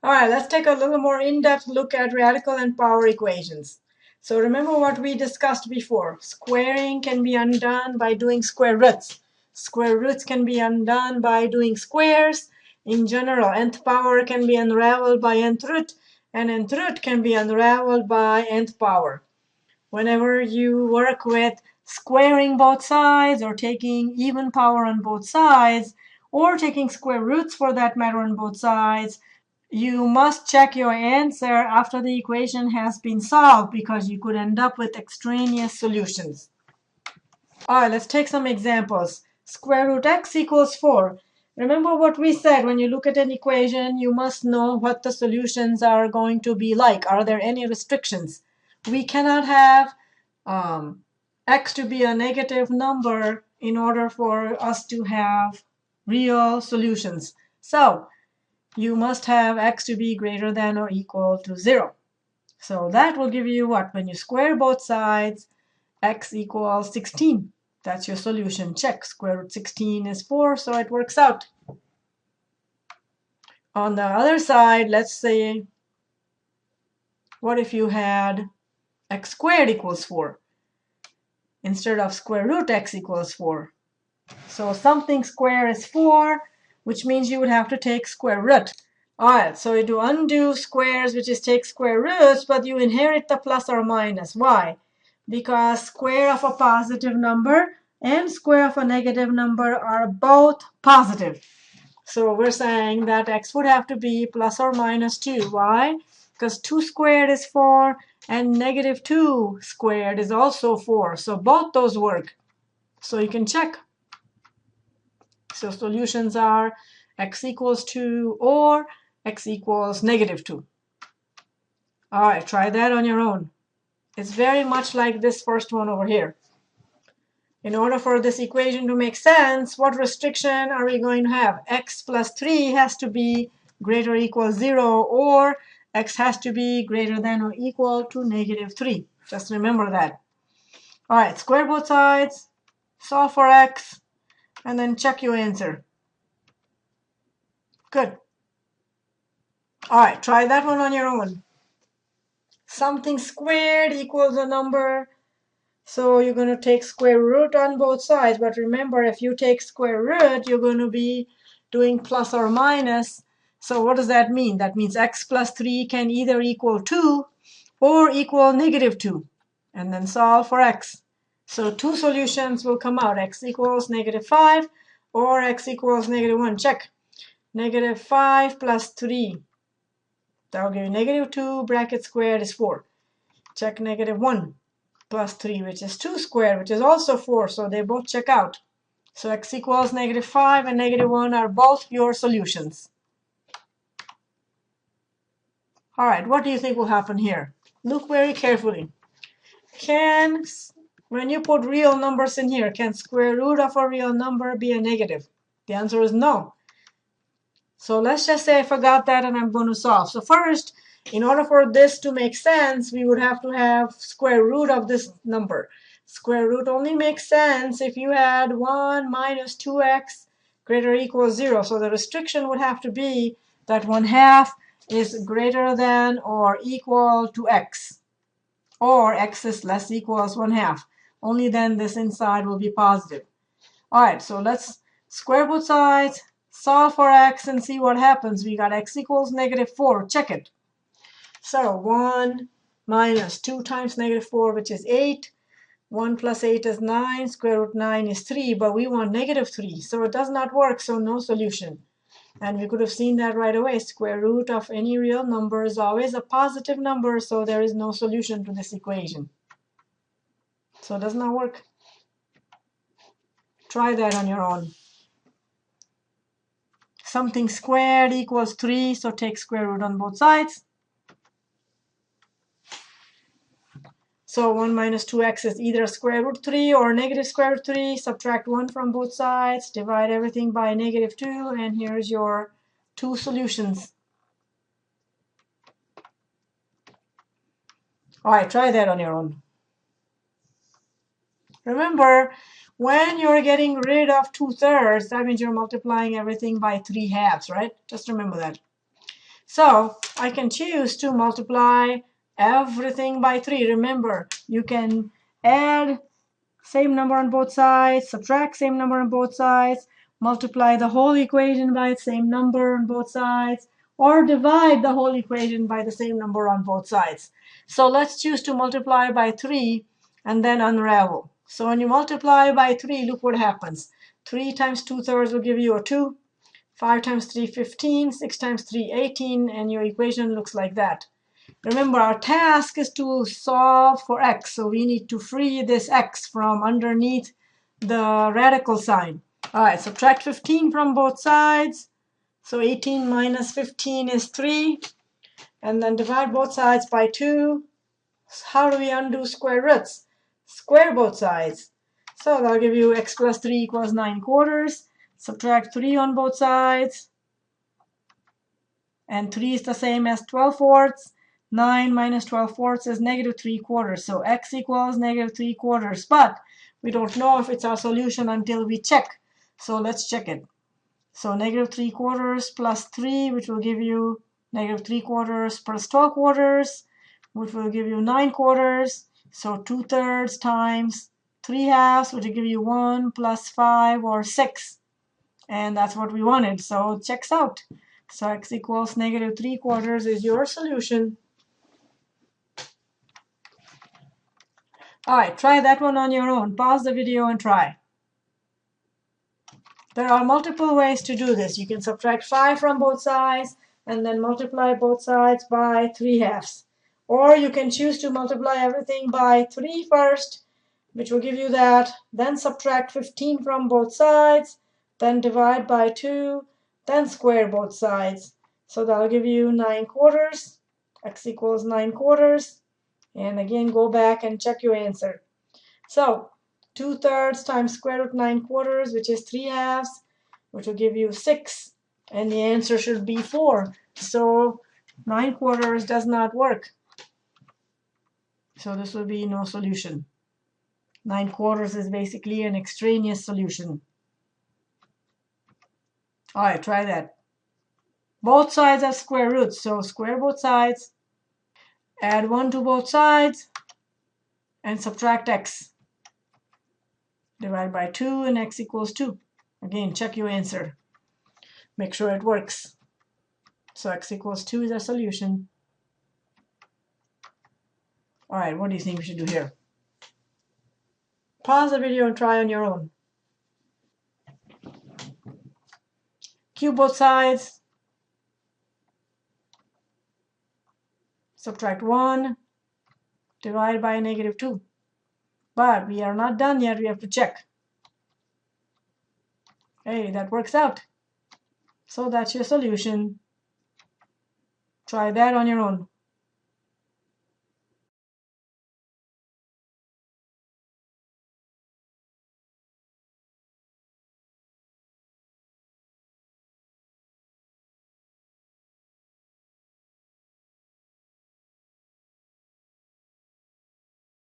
All right, let's take a little more in-depth look at radical and power equations. So remember what we discussed before. Squaring can be undone by doing square roots. Square roots can be undone by doing squares. In general, nth power can be unraveled by nth root, and nth root can be unraveled by nth power. Whenever you work with squaring both sides or taking even power on both sides, or taking square roots for that matter on both sides, you must check your answer after the equation has been solved because you could end up with extraneous solutions. All right, let's take some examples. Square root x equals 4. Remember what we said, when you look at an equation, you must know what the solutions are going to be like. Are there any restrictions? We cannot have x to be a negative number in order for us to have real solutions. So you must have x to be greater than or equal to 0. So that will give you what? When you square both sides, x equals 16. That's your solution. Check. Square root 16 is 4, so it works out. On the other side, let's say, what if you had x squared equals 4 instead of square root x equals 4? So something square is 4, which means you would have to take square root. All right, so you do undo squares, which is take square roots, but you inherit the plus or minus. Why? Because square of a positive number and square of a negative number are both positive. So we're saying that x would have to be plus or minus 2. Why? Because 2 squared is 4 and negative 2 squared is also 4. So both those work. So you can check. So solutions are x equals 2 or x equals negative 2. All right, try that on your own. It's very much like this first one over here. In order for this equation to make sense, what restriction are we going to have? X plus 3 has to be greater or equal 0, or x has to be greater than or equal to negative 3. Just remember that. All right, square both sides, solve for x, and then check your answer. Good. All right, try that one on your own. Something squared equals a number. So you're going to take square root on both sides. But remember, if you take square root, you're going to be doing plus or minus. So what does that mean? That means x plus 3 can either equal 2 or equal negative 2. And then solve for x. So two solutions will come out. X equals negative 5 or x equals negative 1. Check. Negative 5 plus 3. That will give you negative 2. Bracket squared is 4. Check negative 1 plus 3, which is 2 squared, which is also 4. So they both check out. So x equals negative 5 and negative 1 are both your solutions. All right, what do you think will happen here? Look very carefully. When you put real numbers in here, can square root of a real number be a negative? The answer is no. So let's just say I forgot that and I'm going to solve. So first, in order for this to make sense, we would have to have square root of this number. Square root only makes sense if you had 1 minus 2x greater or equal 0. So the restriction would have to be that 1/2 is greater than or equal to x. Or x is less equals 1/2. Only then this inside will be positive. All right, so let's square both sides, solve for x, and see what happens. We got x equals negative 4. Check it. So 1 minus 2 times negative 4, which is 8. 1 plus 8 is 9. Square root 9 is 3, but we want negative 3. So it does not work, so no solution. And we could have seen that right away. Square root of any real number is always a positive number, so there is no solution to this equation. So it does not work. Try that on your own. Something squared equals 3, so take square root on both sides. So 1 minus 2x is either square root 3 or negative square root 3. Subtract 1 from both sides, divide everything by negative 2, and here's your two solutions. All right, try that on your own. Remember, when you're getting rid of 2/3, that means you're multiplying everything by 3/2, right? Just remember that. So I can choose to multiply everything by 3. Remember, you can add same number on both sides, subtract same number on both sides, multiply the whole equation by the same number on both sides, or divide the whole equation by the same number on both sides. So let's choose to multiply by 3 and then unravel. So when you multiply by 3, look what happens. 3 times 2/3 will give you a 2. 5 times 3, 15. 6 times 3, 18. And your equation looks like that. Remember, our task is to solve for x, so we need to free this x from underneath the radical sign. All right, subtract 15 from both sides. So 18 minus 15 is 3. And then divide both sides by 2. How do we undo square roots? Square both sides. So that'll give you x plus 3 equals 9/4. Subtract 3 on both sides. And 3 is the same as 12/4. 9 minus 12/4 is -3/4. So x equals -3/4. But we don't know if it's our solution until we check. So let's check it. So -3/4 plus 3, which will give you -3/4 plus 12/4, which will give you 9/4. So 2/3 times 3/2, which will give you 1 plus 5 or 6. And that's what we wanted. So it checks out. So x equals -3/4 is your solution. All right, try that one on your own. Pause the video and try. There are multiple ways to do this. You can subtract 5 from both sides and then multiply both sides by 3/2. Or you can choose to multiply everything by 3 first, which will give you that. Then subtract 15 from both sides, then divide by 2, then square both sides. So that'll give you 9/4. X equals 9/4. And again, go back and check your answer. So 2/3 times square root 9/4, which is 3/2, which will give you 6. And the answer should be 4. So 9/4 does not work. So this will be no solution. 9/4 is basically an extraneous solution. All right, try that. Both sides have square roots, so square both sides. Add 1 to both sides and subtract x. Divide by 2 and x equals 2. Again, check your answer. Make sure it works. So x equals 2 is our solution. All right, what do you think we should do here? Pause the video and try on your own. Cube both sides. Subtract 1. Divide by -2. But we are not done yet. We have to check. Hey, that works out. So that's your solution. Try that on your own.